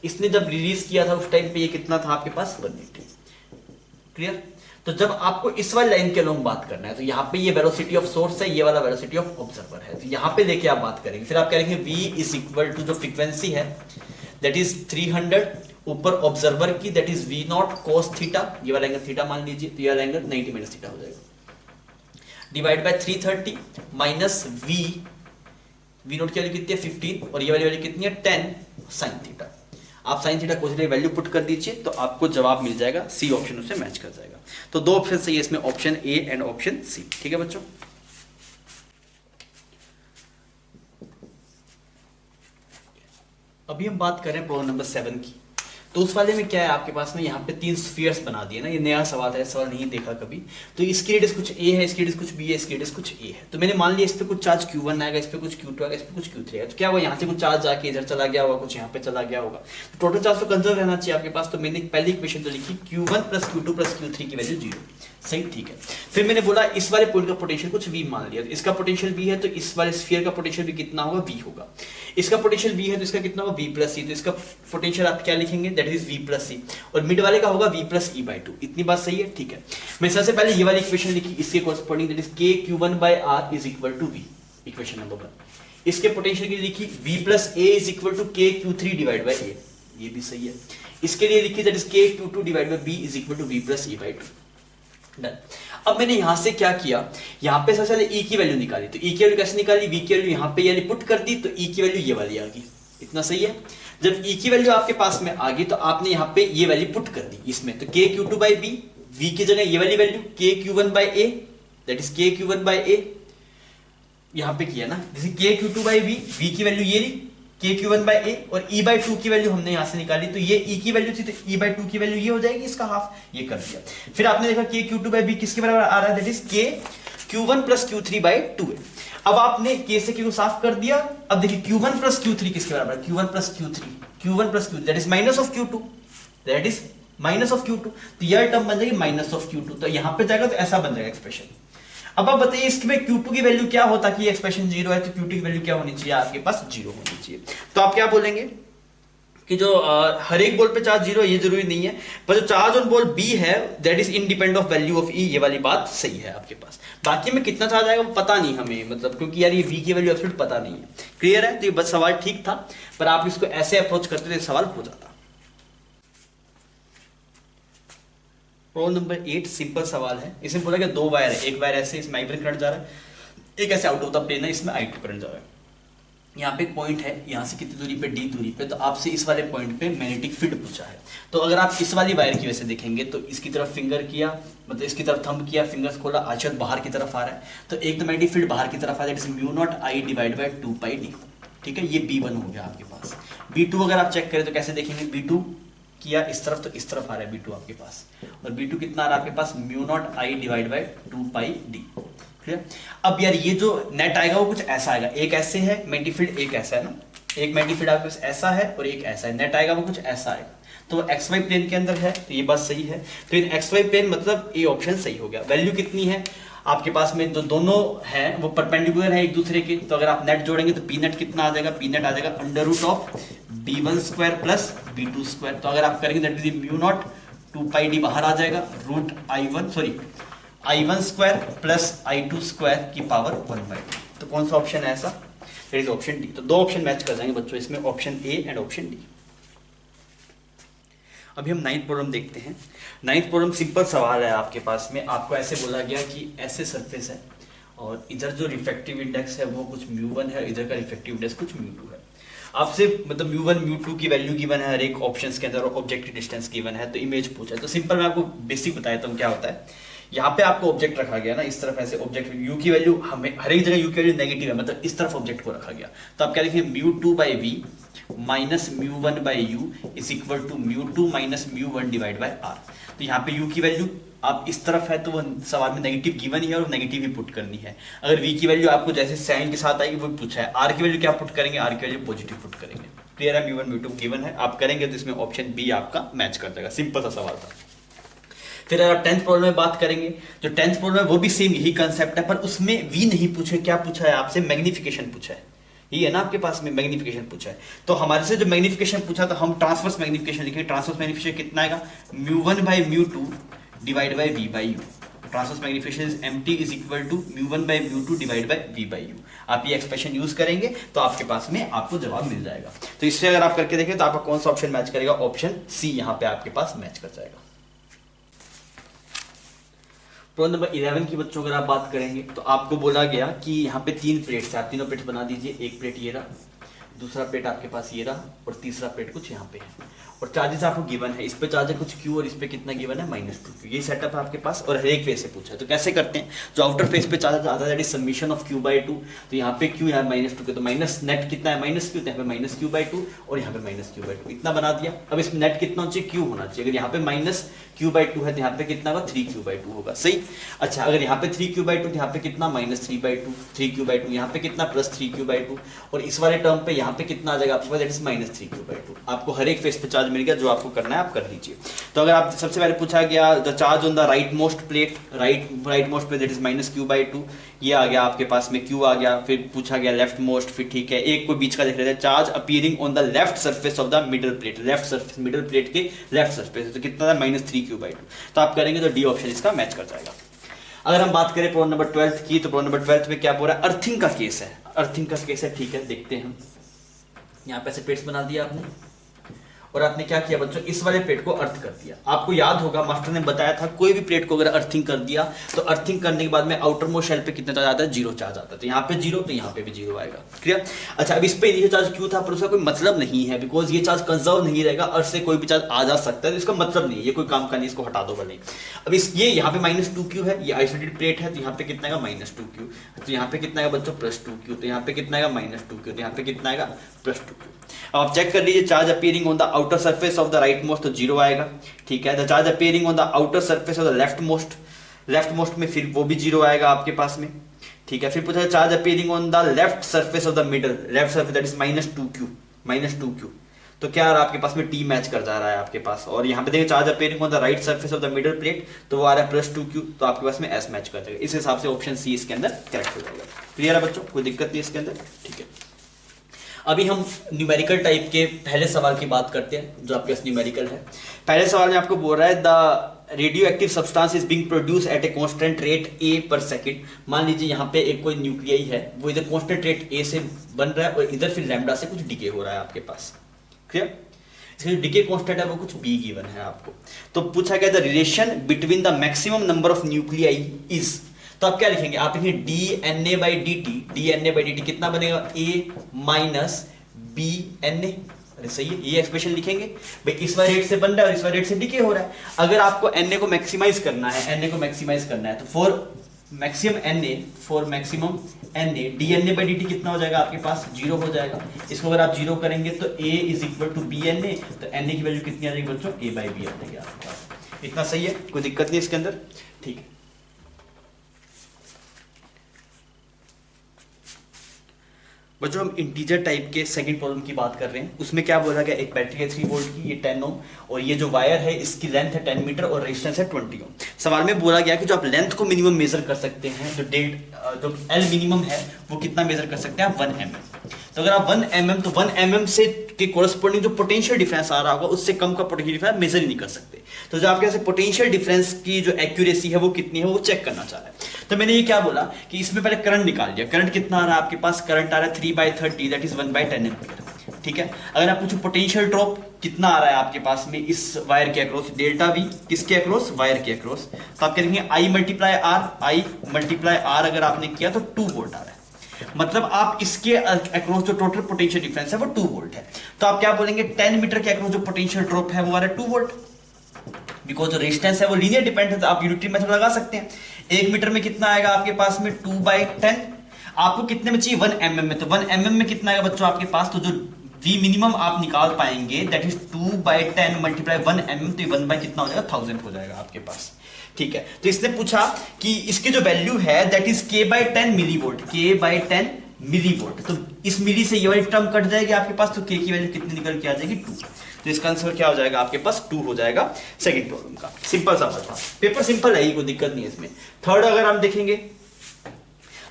इसने जब रिलीज किया था उस टाइम पे ये कितना था आपके पास, 180, क्लियर। तो जब आपको इस वाली लाइन के अलोंग बात करना है तो यहाँ पे ये वेलोसिटी ऑफ सोर्स है, ये वाला वेलोसिटी ऑफ ऑब्जर्वर है, तो यहाँ पे लेके आप बात करेंगे। फिर आप करेंगे v इज इक्वल टू जो फ्रीक्वेंसी है दैट इज 300 ऊपर ऑब्जर्वर की that is v0 cos theta, ये वाला एंगल थीटा मान लीजिए, तो ये वाला एंगल 90 माइनस थीटा हो जाएगा, डिवाइड बाय 330 माइनस v0 की वैल्यू कितनी है 15 और ये वाली वैल्यू कितनी है 10 sin थीटा। आप sine theta cos theta value put कर दीजिए तो आपको जवाब मिल जाएगा, सी ऑप्शन उससे मैच कर जाएगा। तो 2 ऑप्शन सही है इसमें, option A and option C, ठीक है बच्चों। अभी हम बात करें प्रॉब्लम नंबर 7 की। तो उस वाले में क्या है आपके पास में, यहाँ पे 3 स्फीयर्स बना दिए ना, ये नया सवाल है, सवाल नहीं देखा कभी। तो इसकी रेडियस कुछ a है, इसकी रेडियस कुछ b है, इसकी रेडियस कुछ a है। तो मैंने मान लिया इस पे कुछ चार्ज q1 आएगा, इस पे कुछ q2 आएगा, इस पे कुछ q3 आएगा। तो क्या हुआ, यहाँ से कुछ चार्ज जाके इधर चला गया होगा, कुछ यहाँ पे चला गया होगा, तो टोटल चार्ज तो कंजर्व रहना चाहिए आपके पास। तो मैंने पहली इक्वेशन तो लिखी q1 plus q2 plus q3 की वैल्यू 0, सही, ठीक है। फिर मैंने बोला इस वाले पॉइंट का पोटेंशियल कुछ v मान लिया, इसका पोटेंशियल v है तो इस वाले स्फीयर का पोटेंशियल भी कितना होगा, v होगा। इसका पोटेंशियल v है तो इसका कितना होगा, v प्लस c, तो इसका पोटेंशियल आप क्या लिखेंगे, that is v plus c, और मिड वाले का होगा v प्लस e बाई 2। इतनी बात सही है, ठीक है। मैं सबसे पहले ये वाली इक्वेशन लिखी, इसके corresponding that is k q1 by r is equal to v, equation number 1। इसके पोटेंशियल की लिखी v plus a is equal to k q3 divide by a, ये भी सही है। इसके लिए लिखी that is k q2 divide by b is equal to v plus e by 2। Done. अब मैंने यहां से क्या किया, यहां पे सबसे पहले ई की वैल्यू निकाली, तो ई की वैल्यू कैसे निकाली, वी की वैल्यू यहां पे यानी पुट कर दी, तो ई की वैल्यू ये वाली आ गई। इतना सही है। जब ई की वैल्यू आपके पास में आ गई तो आपने यहां पे ये वैल्यू पुट कर दी इसमें, तो K Q two by B, V की जगह ये वाली value K Q one by A, that is K Q one by A, यहां पे किया ना, जैसे K Q two by B, V की वैल्यू ये रही K Q one by A, और ई बाई टू की वैल्यू हमने यहां से निकाली, तो ये ई की वैल्यू थी, तो ई बाई टू की वैल्यू ये हो जाएगी, इसका हाफ, ये कर दिया। फिर आपने देखा के क्यू टू बाई बी किसके बराबर आ रहा है, that is K Q one plus Q three by two है। अब आपने के से क्यू साफ कर दिया, अब देखिए Q one plus Q three किसके बराबर है, Q one plus Q three, Q one plus Q that is minus of Q two, that is minus of Q two, तो यह टर्म बन जाएगी माइनस ऑफ क्यू टू, तो यहां पे जाएगा तो ऐसा बन जाएगा एक्सप्रेशन। अब आप बताइए इसमें Q2 की वैल्यू क्या हो, ताकि एक्सप्रेशन जीरो है, तो Q2 की वैल्यू क्या होनी चाहिए आपके पास, जीरो होनी चाहिए। तो आप क्या बोलेंगे कि जो हर एक बॉल पे चार्ज जीरो, ये जरूरी नहीं है, पर जो चार्ज ऑन बॉल बी है that is independent of value of E, ये वाली बात सही है आपके पास। बाकी में कितना चार्ज आएगा वो पता नहीं हमें, मतलब क्योंकि यार ये वी की वैल्यू एब्सोल्यूट पता नहीं है। क्लियर है, तो ये बस सवाल ठीक था, पर आप इसको ऐसे अप्रोच करते तो सवाल हो जाता। प्रॉब्लम नंबर 8 सिंपल सवाल है। इसमें बोला कि दो वायर है, एक वायर ऐसे इसमें I1 करंट जा रहा है, एक ऐसे आउट ऑफ द प्लेन है इसमें I2 करंट जा रहा है। यहाँ पे एक पॉइंट है, यहाँ से कितनी दूरी पे, D दूरी पे, तो आपसे इस वाले पॉइंट पे मैग्नेटिक फील्ड पूछा है। तो अगर आप इस वाली वायर की वजह से देखेंगे तो इसकी तरफ फिंगर किया, मतलब इसकी तरफ थंब किया, फिंगर्स खोला, आचर बाहर की तरफ आ रहा है, तो एक तो मैग्नेटिक फील्ड बाहर की तरफ आ जाएगा, mu not I divide by 2 pi D। ठीक है, ये B1 हो गया आपके पास। B2 अगर आप चेक करें तो कैसे देखेंगे, B2 किया इस तरफ, तो इस तरफ आ रहा है B2 आपके पास, और B2 कितना आ रहा है आपके पास, mu not I divide by 2 pi D। Clear. अब यार ये जो नेट आएगा वो कुछ ऐसा आएगा, एक ऐसे है मैग्नेटिक फील्ड, एक ऐसा है ना, एक मैग्नेटिक फील्ड आपके पास ऐसा है और एक ऐसा है, नेट आएगा वो कुछ ऐसा आएगा, तो एक्स वाई प्लेन के अंदर है, तो ये बात सही है। तो इन एक्स वाई प्लेन मतलब ये ऑप्शन सही हो गया। वैल्यू कितनी है आपके पास में, जो दोनों है वो परपेंडिकुलर है एक दूसरे के, तो अगर आप नेट जोड़ेंगे तो पी नेट कितना आ जाएगा, पी नेट आ जाएगा under root of B1 square plus B2 square. तो अगर आप करेंगे that is mu naught 2 pi D बाहर आ जाएगा, root I1 square plus I2 square की पावर 1/2। तो कौन सा ऑप्शन है ऐसा, दैट इज ऑप्शन डी। तो दो ऑप्शन मैच कर जाएंगे बच्चों इसमें, option A and option D. अभी हम 9th प्रॉब्लम देखते हैं। 9th प्रॉब्लम सिंपल सवाल है आपके पास में, आपको ऐसे बोला गया कि ऐसे सरफेस है और इधर जो रिफ्रैक्टिव इंडेक्स है वो कुछ μ1 है, इधर का रिफ्रैक्टिव इंडेक्स कुछ μ2 है। आपसे मतलब μ1 μ2 की वैल्यू गिवन है हर एक ऑप्शंस के अंदर, ऑब्जेक्टिव डिस्टेंस गिवन है, तो इमेज पूछा है। तो सिंपल मैं आपको बेसिक बताया तो क्या होता है, यहाँ पे आपको ऑब्जेक्ट रखा गया ना, इस तरफ ऐसे ऑब्जेक्ट, यू की वैल्यू हमें हर एक जगह यू की वैल्यू नेगेटिव है, मतलब इस तरफ ऑब्जेक्ट को रखा गया, तो आप क्या लिखेंगे μ2 by V minus μ1 by U is equal to μ2 minus μ1 divide by R. तो यहाँ पे यू की वैल्यू आप इस तरफ है तो वो सवाल में नेगेटिव गिवन ही है और नेगेटिव ही पुट करनी है। अगर वी की वैल्यू आपको जैसे साइन के साथ आएगी वो पूछा है, आर की वैल्यू क्या पुट करेंगे, आर की वैल्यू पॉजिटिव पुट करेंगे। क्लियर है, μ1 μ2 गिवन है, आप करेंगे तो इसमें ऑप्शन बी आपका मैच कर जाएगा। सिंपल सा सवाल था। फिर अगर आप 10th प्रॉब्लम में बात करेंगे, जो 10th प्रॉब्लम है वो भी सेम यही कंसेप्ट है, पर उसमें वी नहीं पूछे, क्या पूछा है आपसे, मैग्निफिकेशन पूछा है। ये है ना आपके पास में मैग्निफिकेशन पूछा है, तो हमारे से जो मैग्निफिकेशन पूछा तो हम ट्रांसवर्स मैग्निफिकेशन लिखेंगे। ट्रांसवर्स मैग्निफिकेशन कितना आएगा, μ1 by μ2 divide by v by u। Transverse magnification is mt is equal to μ1 by μ2 divide by v by u। आप ये एक्सप्रेशन यूज करेंगे तो आपके पास में आपको जवाब मिल जाएगा। तो इससे अगर आप करके देखें तो आपका कौन सा ऑप्शन मैच करेगा, ऑप्शन सी यहाँ पे आपके पास मैच कर जाएगा। प्रॉब्लम नंबर 11 की बच्चों अगर आप बात करेंगे तो आपको बोला गया कि यहाँ पे 3 प्लेट्स है, आप तीनों प्लेट बना दीजिए। एक प्लेट ये रहा, दूसरा प्लेट आपके पास ये रहा, और तीसरा प्लेट कुछ यहाँ पे है, और चार्जेस आपको गिवन है। इस पे चार्ज है कुछ Q और इस पे कितना गिवन है -2Q। ये सेटअप है आपके पास और हर एक फेस से पूछा है। तो कैसे करते हैं, जो आउटर फेस पे चार्ज आता है that is summation of Q/2। तो यहाँ पे Q यहाँ -2Q, तो माइनस नेट कितना है -Q, तो यहाँ पे -Q/2 और यहाँ पे -Q/2, इतना बना दिया। अब इसमें नेट कितना होना चाहिए, Q होना चाहिए। अगर यहाँ पे -Q/2 है तो यहाँ पे कितना होगा, 3Q/2 होगा। सही। अच्छा, अगर यहाँ पे 3Q/2 तो यहाँ पे कितना -3/2, 3Q/2, यहाँ पे कितना +3Q/2, और इस वाले टर्म पे यहाँ पे कितना आ जाएगा आपके पास, दैट इज -3Q/2। आपको हर एक फेस पे चार्ज मिल गया, जो आपको करना है आप कर लीजिए। तो अगर आप सबसे पहले पूछा गया the charge on the right most plate, right most plate that is -Q/2, ये आ गया आपके पास में, Q आ गया। फिर पूछा गया लेफ्ट मोस्ट, फिर ठीक है एक को बीच का देख लेते हैं, charge appearing on the left surface of the middle plate, left surface middle plate के लेफ्ट सरफेस, तो कितना था -3Q/2। तो आप करेंगे तो डी ऑप्शन इसका मैच कर जाएगा। अगर हम बात करें प्रॉब्लम नंबर 12 की, तो प्रॉब्लम नंबर 12 में क्या बोल रहा है, अर्थिंग का केस है। अर्थिंग का केस है, ठीक है देखते हैं। यहाँ पे ऐसे प्लेट्स बना दिया आपने और आपने क्या किया बच्चों, इस वाले प्लेट को अर्थ कर दिया। आपको याद होगा मास्टर ने बताया था कोई भी प्लेट को अगर अर्थिंग कर दिया तो अर्थिंग करने के बाद में आउटर मोस्ट शेल पे कितना चार्ज आता है, 0 चार्ज आता है। तो यहाँ पे 0 तो यहाँ पे भी 0 आएगा। क्लियर। अच्छा, अब इस पे इनिशियल चार्ज क्यों था, पर उसका कोई मतलब नहीं है, बिकॉज ये चार्ज कंजर्व नहीं रहेगा, अर्थ से कोई भी चार्ज आ जा सकता है, तो इसका मतलब नहीं है, ये कोई काम का नहीं, इसको हटा दो भले। अब इस ये यहाँ पे -2q है, ये आइसोलेटेड प्लेट है, तो यहाँ पे कितना आएगा -2q, तो यहाँ पे कितना आएगा बच्चों +2q, तो यहाँ पे कितना आएगा -2q, तो यहाँ पे कितना आएगा +2q। अब आप चेक कर लीजिए, charge appearing on the outer surface of the right most, तो 0 आएगा। ठीक है। The charge appearing on the outer surface of the left most में फिर वो भी 0 आएगा आपके पास में। ठीक है। फिर पूछा charge appearing on the left surface of the middle, left surface that is -2q, तो क्या आ रहा है आपके पास में, टी मैच कर जा रहा है आपके पास। और यहाँ पे देखिए charge appearing on the right surface of the middle plate, तो वो आ रहा है +2q, तो आपके पास में एस मैच कर जाएगा। इस हिसाब से ऑप्शन सी इसके अंदर करेक्ट हो जाएगा। क्लियर है बच्चों, कोई दिक्कत नहीं इसके अंदर। ठीक है। अभी हम न्यूमेरिकल टाइप के पहले सवाल की बात करते हैं, जो आपके पास न्यूमेरिकल है। पहले सवाल में आपको बोल रहा है the radio active substance is being produce at a constant rate a पर सेकंड। मान लीजिए यहाँ पे एक कोई न्यूक्लियाई है, वो इधर कांस्टेंट रेट a से बन रहा है और इधर फिर लैम्डा से कुछ डिके हो रहा है आपके पास। क्लियर। इसका जो डिके कांस्टेंट है वो कुछ b गिवन है आपको। तो पूछा गया the relation between the maximum number of nuclei is, तो आप क्या लिखेंगे, आप लिखेंगे dNA/dt कितना बनेगा, a माइनस bNA। अरे सही है, ये एक्सप्रेशन लिखेंगे भाई, इस वाले रेट से बन रहा है और इस वाले रेट से डिके हो रहा है। अगर आपको Na को मैक्सिमाइज करना है, तो फॉर मैक्सिमम Na dNA/dt कितना हो जाएगा आपके पास, 0 हो जाएगा। इसको अगर आप 0 करेंगे तो a is equal to bNA, तो Na की वैल्यू कितनी आ जाएगी बच्चों, a/b आ जाएगी आपके पास। इतना सही है, कोई दिक्कत नहीं इसके अंदर। ठीक है। बच्चों हम इंटीजर टाइप के सेकंड प्रॉब्लम की बात कर रहे हैं। उसमें क्या बोला गया, एक बैटरी है 3 वोल्ट की, ये 10 ओम, और ये जो वायर है इसकी लेंथ है 10 मीटर और रेजिस्टेंस है 20 ओम। सवाल में बोला गया कि जो आप लेंथ को मिनिमम मेजर कर सकते हैं, जो एल मिनिमम है वो कितना मेजर कर सकते हैं आप, 1 mm। तो अगर आप 1 mm, तो 1 mm से के कोरस्पोंडिंग जो पोटेंशियल डिफरेंस आ रहा होगा उससे कम का पोटेंशियल डिफरेंस मेजर ही नहीं कर सकते। तो जो आपके पास पोटेंशियल डिफरेंस की जो एक्यूरेसी है वो कितनी है वो चेक करना चाह रहा है। तो मैंने ये क्या बोला कि इसमें पहले करंट निकाल लिया। करंट कितना आ रहा है आपके पास, करंट आ रहा है 3/30, दैट इज 1/10 एम्पीयर। ठीक है। अगर आप पूछो पोटेंशियल ड्रॉप कितना आ रहा है आपके पास में इस वायर के अक्रॉस, डेल्टा V किसके अक्रॉस, वायर के अक्रॉस, तो आप कहेंगे I मल्टीप्लाई R अगर आपने किया तो 2 वोल्ट आ रहा है। मतलब आप इसके अक्रॉस जो टोटल पोटेंशियल डिफरेंस है वो 2 वोल्ट है। तो आप क्या बोलेंगे, 10 मीटर के अक्रॉस जो पोटेंशियल ड्रॉप है वो आ रहा है 2 वोल्ट, बिकॉज जो रेजिस्टेंस है वो लीनियर डिपेंड है, तो आप यूनिटरी मेथड लगा सकते हैं। 1 मीटर में कितना आएगा आपके पास में, 2/10। आपको कितने में चाहिए, 1 mm में, तो 1 mm में कितना आएगा बच्चों आपके पास, तो जो V मिनिमम आप निकाल पाएंगे दैट इज 2/10 मल्टीप्लाई 1 mm, तो 1 बाय कितना हो जाएगा, 1000 हो जाएगा आपके पास। ठीक है। तो इसने पूछा कि इसकी जो वैल्यू है that is k/10 millivolt, k/10 millivolt, तो इस मिली से ये वाली टर्म कट जाएगी आपके पास, तो k की वैल्यू कितनी निकल के आ जाएगी, 2। तो इसका आंसर क्या हो जाएगा आपके पास, 2 हो जाएगा सेकंड प्रॉब्लम का। सिंपल सा था, पेपर सिंपल है, कोई दिक्कत नहीं है इसमें। थर्ड अगर हम देखेंगे,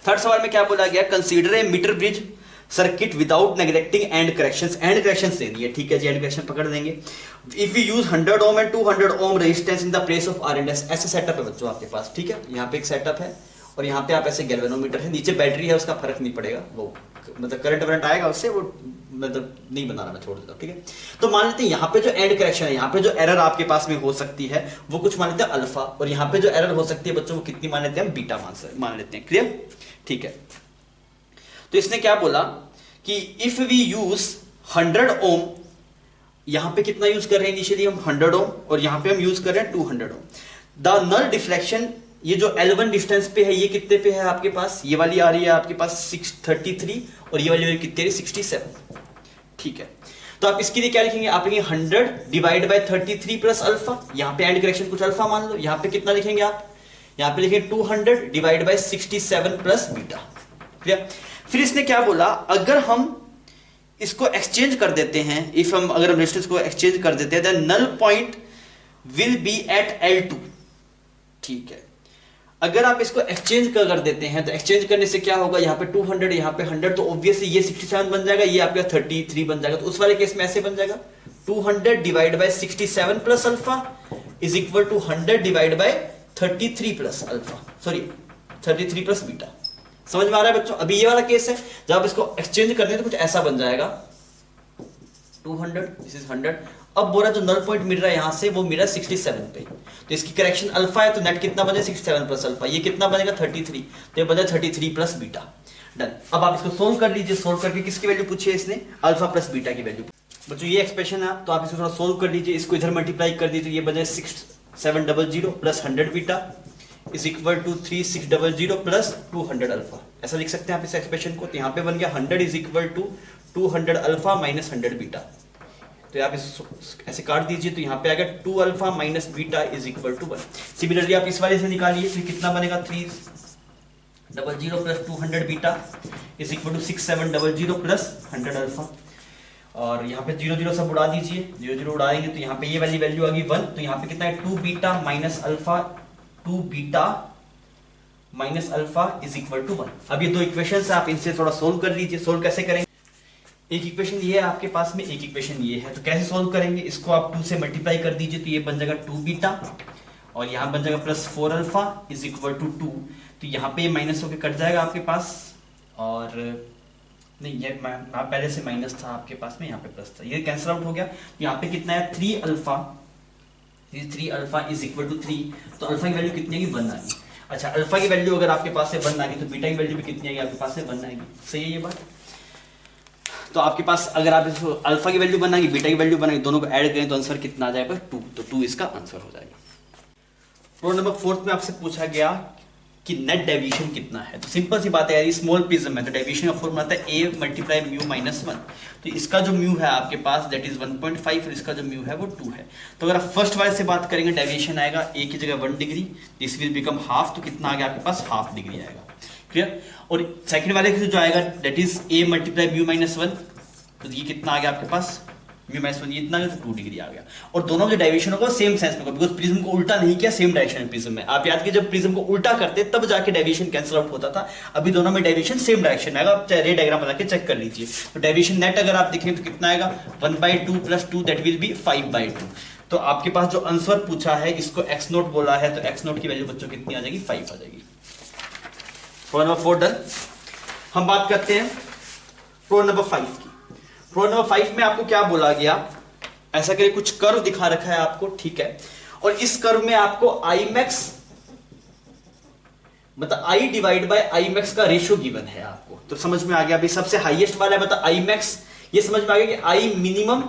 थर्ड सवाल में क्या बोला गया, consider a metre bridge circuit without neglecting end corrections. End corrections देनी है, ठीक है जी, एंड करेक्शन पकड़ देंगे। If we use 100 ohm and 200 ohm resistance in the place of R and S, ऐसे सेटअप है बच्चों आपके पास। ठीक है, यहाँ पे एक सेटअप है और यहाँ पे आप ऐसे गैल्वेनोमीटर है, नीचे बैटरी है, उसका फर्क नहीं पड़ेगा, वो मतलब करंट वरंट आएगा उससे, वो मतलब नहीं बना रहा मैं, छोड़ देता हूँ। ठीक है। तो मान लेते हैं यहाँ पे जो एंड करेक्शन है, यहाँ पे जो एरर आपके पास में हो सकती है वो कुछ मान लेते हैं अल्फा, और यहाँ पे जो एरर हो सकती है बच्चों वो कितनी मान लेते हैं, बीटा मान लेते हैं। क्लियर। ठीक है। तो इसने क्या बोला कि इफ वी यूज 100 ओम, यहां पे कितना यूज कर रहे हैं इनिशियली हम 100 ओम, और यहां पे हम यूज कर रहे हैं 200 ओम। द नल डिफ्लेक्शन, ये जो L1 डिस्टेंस पे है ये कितने पे है आपके पास, ये वाली आ रही है आपके पास 633 और ये वाली कितने 67। ठीक है। तो आप इसके लिए क्या लिखेंगे, आप लिखेंगे 100 डिवाइड बाय 33 प्लस अल्फा, यहां पे एंड करेक्शन कुछ अल्फा मान लो, यहां पे कितना लिखेंगे आप, यहां पे लिखेंगे 200 divide by 67 plus beta. Clear. फिर इसने क्या बोला, अगर हम इसको एक्सचेंज कर देते हैं, इफ हम अगर हम रेजिस्टेंस को एक्सचेंज कर देते हैं, then null point will be at L2। ठीक है। अगर आप इसको एक्सचेंज कर देते हैं तो एक्सचेंज करने से क्या होगा, यहाँ पे 200 यहाँ पे 100, तो ऑब्वियसली ये 67 बन जाएगा, ये आपका 33 बन जाएगा। तो उस वाले केस में ऐसे बन जाएगा 200 divide by 67 plus alpha is equal to 100 divide by 33 plus alpha, sorry 33 plus beta. समझ में आ रहा है बच्चों। अभी ये वाला केस है, जब आप इसको एक्सचेंज करते हैं तो कुछ ऐसा बन जाएगा 200 दिस इज 100 अब बोला जो नल पॉइंट मिल रहा है यहाँ से वो मिल रहा है 67 पे, तो इसकी करेक्शन अल्फा है, तो नेट कितना बने 67 प्लस अल्फा, ये कितना बनेगा 33, तो ये बने 33 प्लस बीटा। डन। अब आप इसको सोल्व कर लीजिए, सोल्व करके किसकी वैल्यू पूछी है इसने, अल्फा प्लस बीटा की वैल्यू। बच्चों ये एक्सप्रेशन है तो आप इसको थोड़ा सोल्व कर लीजिए, इसको इधर मल्टीप्लाई कर दीजिए, ये बने 6700 plus 100 beta is equal to 3600 plus 200 alpha, ऐसा लिख सकते हैं आप इस एक्सप्रेशन को। तो यहाँ पे बन गया 100 is equal to 200 alpha minus 100 beta, तो आप इस ऐसे काट दीजिए, तो यहाँ पे आ गया 2 alpha minus beta is equal to 1। Similarly आप इस वाले से निकालिए, तो कितना बनेगा 300 plus 200 beta is equal to 6700 plus 100 alpha, और यहाँ पे 0 0 सब उड़ा दीजिए, 0 0 उड़ाएंगे तो यहाँ पे ये वाली वैल्यू आ गई 1, तो यहाँ पे कितना है 2 beta minus alpha, 2 beta minus alpha is equal to 1। अब ये दो इक्वेशन है, आप इनसे थोड़ा सोल्व कर लीजिए। सोल्व कैसे करेंगे, एक इक्वेशन ये है आपके पास में, एक इक्वेशन ये है, तो कैसे सोल्व करेंगे, इसको आप 2 से मल्टीप्लाई कर दीजिए, तो ये बन जाएगा 2 बीटा और यहाँ बन जाएगा plus 4 alpha is equal to 2, तो यहाँ पे ये माइनस होकर कट जाएगा आपके पास, और नहीं ये पहले से माइनस था आपके पास में, यहाँ पे प्लस था, ये कैंसिल आउट हो गया, तो यहाँ पे कितना है 3 अल्फा इज इक्वल टू 3, तो अल्फा की वैल्यू कितनी आएगी 1 आएगी। अच्छा अल्फा की वैल्यू अगर आपके पास से 1 आ गई तो बीटा की वैल्यू भी कितनी आएगी आपके पास से 1 आएगी, सही है ये बात। तो आपके पास अगर आप इसको अल्फा की वैल्यू बनाएंगे बीटा की वैल्यू बनाएंगे, दोनों को ऐड करें तो आंसर कितना आ जाएगा 2, तो 2 इसका आंसर हो जाएगा। प्रॉब्लम नंबर 4 में आपसे पूछा गया कि नेट डेविएशन कितना है, तो सिंपल सी बात है यार, स्मॉल प्रिज्म है तो डेविएशन का फॉर्मूला आता है a मल्टीप्लाई म्यू माइनस 1, तो इसका जो म्यू है आपके पास दैट इज 1.5 और इसका जो म्यू है वो 2 है। तो अगर आप फर्स्ट वाले से बात करेंगे डेविएशन आएगा a की जगह 1 degree, this will become half, तो कितना आ गया आपके पास हाफ डिग्री आएगा, क्लियर। और सेकंड वाले से जो आएगा that is a multiply mu minus 1, तो ये कितना आ गया आपके पास म्यू माइनस 1, ये इतना आ गया तो 2 डिग्री आ गया। और दोनों जो डेविएशन होगा सेम सेंस में होगा, बिकॉज प्रिज्म को उल्टा नहीं किया, सेम डायरेक्शन में प्रिज्म में। आप याद कीजिए जब प्रिज्म को उल्टा करते तब जाके डेविएशन कैंसिल आउट होता था, अभी दोनों में डेविएशन सेम डायरेक्शन में आएगा। आप रे डायग्राम बना के चेक कर लीजिए, तो डेविएशन नेट अगर आप देखें तो कितना आएगा 1/2 प्लस 2 दैट विल बी 5/2। तो आपके पास जो आंसर पूछा है इसको x नोट बोला है, तो x नोट की वैल्यू बच्चों कितनी आ जाएगी 5 आ जाएगी। Problem number 4 done. हम बात करते हैं प्रॉब्लम नंबर 5 की। प्रॉब्लम नंबर 5 में आपको क्या बोला गया, ऐसा करिए कुछ कर्व दिखा रखा है आपको, ठीक है, और इस कर्व में आपको आई मैक्स मतलब I divide by I max का रेशियो गिवन है आपको, तो समझ में आ गया। अभी सबसे हाईएस्ट वाला है मतलब आई मैक्स, ये समझ में आ गया कि I minimum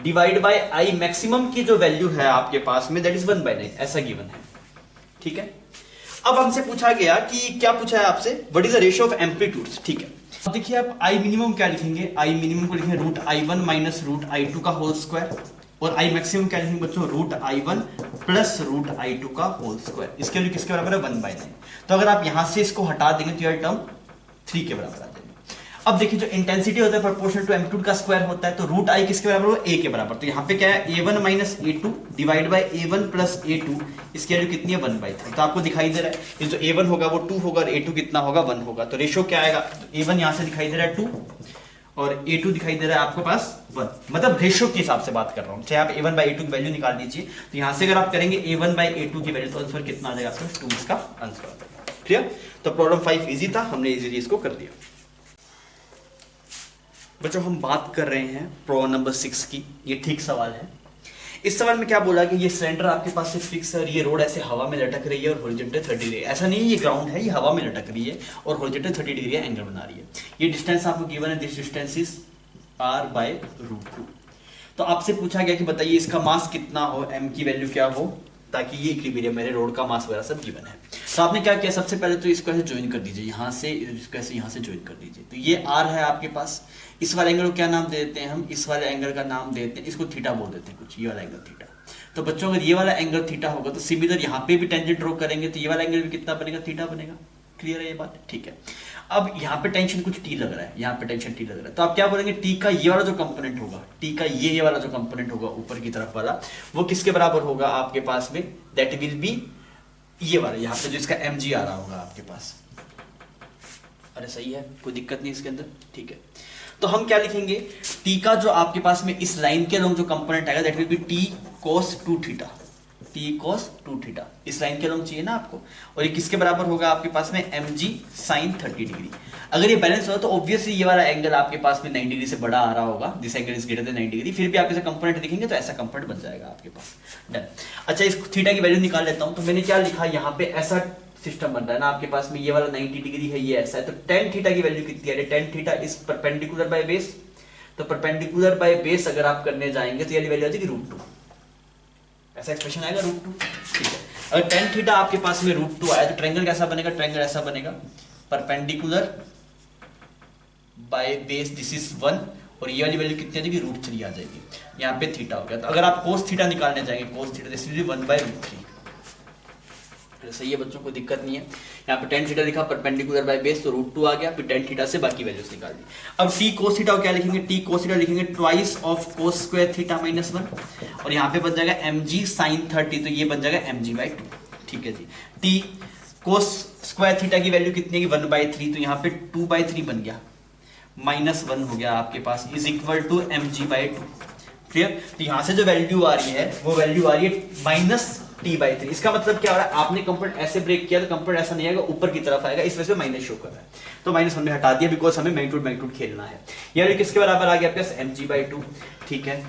divide by I maximum की जो वैल्यू है आपके पास में दैट इज 1/9, ऐसा गिवन है, ठीक है। अब हमसे पूछा गया कि क्या पूछा है आपसे, what is the ratio of amplitudes, ठीक है। अब देखिए आप आई मिनिमम क्या लिखेंगे, आई मिनिमम को लिखेंगे root i1 minus root i2 का होल स्क्वायर, और आई मैक्सिमम क्या लिखेंगे बच्चों root i1 plus root i2 का होल स्क्वायर, इसके लिए किसके बराबर है 1/9। तो अगर आप यहां से इसको हटा देंगे तो यह टर्म 3 के बराबर आ जाएगा। अब देखिए जो इंटेंसिटी होता है प्रोपोर्शनल टू एम्पलीट्यूड का स्क्वायर होता है, तो रूट आई किसके बराबर होगा a के बराबर, तो यहाँ पे क्या है a1 minus a2 divide by a1 plus a2, इसकी वैल्यू कितनी है 1/3। तो आपको दिखाई दे रहा है ये जो a1 होगा वो 2 होगा और a2 कितना होगा 1 होगा, तो रेशियो क्या आएगा, तो a1 यहाँ से दिखाई दे रहा है 2 और a2 दिखाई दे रहा है आपके पास 1, मतलब रेशियो के हिसाब से बात कर रहा हूँ। चाहे आप a1 बाई a2 की वैल्यू निकाल दीजिए, तो यहाँ से अगर आप करेंगे a1 बाई a2 की वैल्यू तो आंसर कितना आ जाएगा आपका 2 इसका आंसर आ जाएगा, क्लियर। तो प्रॉब्लम 5 इजी था, हमने इजीली इसको कर दिया। बच्चों हम बात कर रहे हैं प्रॉब्लम नंबर 6 की, ये ठीक सवाल है। इस सवाल में क्या बोला कि ये सिलेंडर आपके पास से फिक्स है और ये रोड ऐसे हवा में लटक रही है और हॉरिजॉन्टल 30 डिग्री, ऐसा नहीं ये ग्राउंड है, ये हवा में लटक रही है और हॉरिजॉन्टल 30 डिग्री एंगल बना रही है। ये डिस्टेंस आपको गिवन है, दिस डिस्टेंस इज r/√2। तो आपसे पूछा गया कि बताइए इसका मास कितना हो, m की वैल्यू क्या हो, ताकि ये इक्विलिब्रियम मेरे रोड का मास वगैरह सब गिवन है। तो आपने क्या किया, सबसे पहले तो इसको ऐसे ज्वाइन कर दीजिए, यहाँ से इसको ऐसे यहाँ से ज्वाइन कर दीजिए। तो ये r है आपके पास, इस वाले एंगल को क्या नाम दे देते हैं हम, इस वाले एंगल का नाम दे देते हैं, इसको थीटा बोल देते हैं कुछ, ये वाला एंगल थीटा। तो बच्चों अगर ये वाला एंगल थीटा होगा तो सिमिलर यहाँ पे भी टेंजेंट ड्रॉ करेंगे तो ये वाला एंगल भी कितना बनेगा, थीटा बनेगा। क्लियर है ये बात, ठीक है। अब यहाँ पे टेंशन कुछ टी लग रहा है, यहाँ पे टेंशन टी लग रहा है, तो आप क्या बोलेंगे टी का ये वाला जो कंपोनेंट होगा, टी का ये वाला जो कंपोनेंट होगा ऊपर की तरफ वाला, वो किसके बराबर होगा आपके पास में, दैट विल बी ये वाला, यहाँ पे जो इसका mg आ रहा होगा आपके पास। अरे सही है, कोई दिक्कत नहीं इसके अंदर, ठीक है। तो हम क्या लिखेंगे, टी का जो आपके पास में इस लाइन के अलॉन्ग जो कंपोनेंट आएगा that will be T cos 2 theta, T cos 2 theta, इस लाइन के लॉन्ग चाहिए ना आपको, और ये किसके बराबर होगा आपके पास में एम जी साइन 30 डिग्री। अगर ये बैलेंस हो तो ऑब्वियसली ये वाला एंगल आपके पास में 90 डिग्री से बड़ा आ रहा होगा, this angle is greater than 90 degree, फिर भी आप इसे कंपोनेंट दिखेंगे तो ऐसा कंपोनेंट बन जाएगा आपके पास। डन। अच्छा, इस थीटा की वैल्यू निकाल लेता हूं, तो मैंने क्या लिखा यहाँ पे, ऐसा सिस्टम बन रहा है ना आपके पास में, ये वाला 90 डिग्री है, ये ऐसा है, तो tan थीटा की वैल्यू कितनी है, tan theta is perpendicular by base, तो परपेंडिकुलर बाय बेस अगर आप करने जाएंगे तो ये वैल्यू आ जाएगी √2, ऐसा एक्सप्रेशन आएगा √2। ठीक है, अगर tan थीटा आपके पास में √2 आया तो ट्रायंगल कैसा बनेगा, ट्रायंगल ऐसा बनेगा, perpendicular by base this is 1, और ये वाली वैल्यू कितनी आ जाएगी, √3 आ जाएगी, यहाँ पे थीटा हो गया। तो अगर आप cos थीटा निकालने जाएंगे, cos theta this will be 1/√3, सही है बच्चों, कोई दिक्कत नहीं है। यहाँ पे tan थीटा लिखा परपेंडिकुलर बाय बेस, तो √2 आ गया, फिर tan थीटा से बाकी वैल्यूज निकाल दी। अब t cos थीटा को क्या लिखेंगे, t cos थीटा लिखेंगे twice of cos square theta minus 1, और यहाँ पे बन जाएगा mg sin 30, तो ये बन जाएगा mg/2। ठीक है जी, t cos स्क्वायर थीटा की वैल्यू कितनी है, 1/3, तो यहाँ पे 2/3 बन गया, -1 हो गया आपके पास, is equal to mg/2। Clear, तो यहाँ से जो वैल्यू आ रही है वो वैल्यू आ रही है -t/3। इसका मतलब क्या हो रहा है, आपने कंपोनेंट ऐसे ब्रेक किया तो कंपोनेंट ऐसा नहीं आएगा, ऊपर की तरफ आएगा, इस वजह से माइनस शो कर रहा है, तो माइनस हमने हटा दिया बिकॉज हमें मैग्नीट्यूड खेलना है। यानी किसके बराबर आ गया आपके पास, mg/2। ठीक है,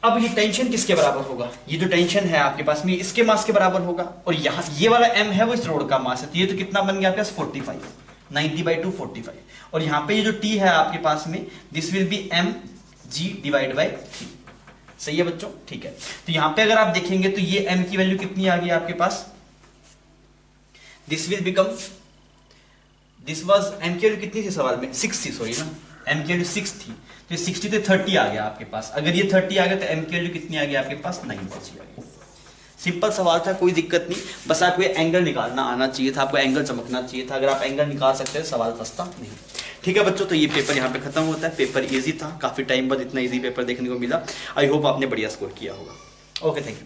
अब ये टेंशन किसके बराबर होगा, ये जो टेंशन है आपके पास में इसके मास के बराबर होगा, और यहाँ ये वाला m है वो इस रोड का मास है, तो ये तो कितना बन गया आपके पास 45, 90/2 45, और यहाँ पे ये जो t है आपके पास में दिस विल बी mg/3। सही है बच्चों, ठीक है। तो यहां पे अगर आप देखेंगे तो ये m की वैल्यू कितनी आ गई आपके पास, this will become, this was m की वैल्यू कितनी थी सवाल में, 6 थी, सॉरी ना, m की वैल्यू 6 थी, तो 60 से 30 आ गया आपके पास, अगर ये 30 आ गया तो m की वैल्यू कितनी आ गई आपके पास, 9 बची आ गई। सिंपल सवाल था, कोई दिक्कत नहीं, बस आपको एंगल निकालना आना चाहिए था, आपको एंगल चमकना चाहिए था, अगर आप एंगल निकाल सकते हैं सवाल फंसता नहीं। ठीक है बच्चों, तो ये पेपर यहाँ पे खत्म होता है, पेपर इजी था, काफी टाइम बाद इतना इजी पेपर देखने को मिला, आई होप आपने बढ़िया स्कोर किया होगा। Okay, thank you.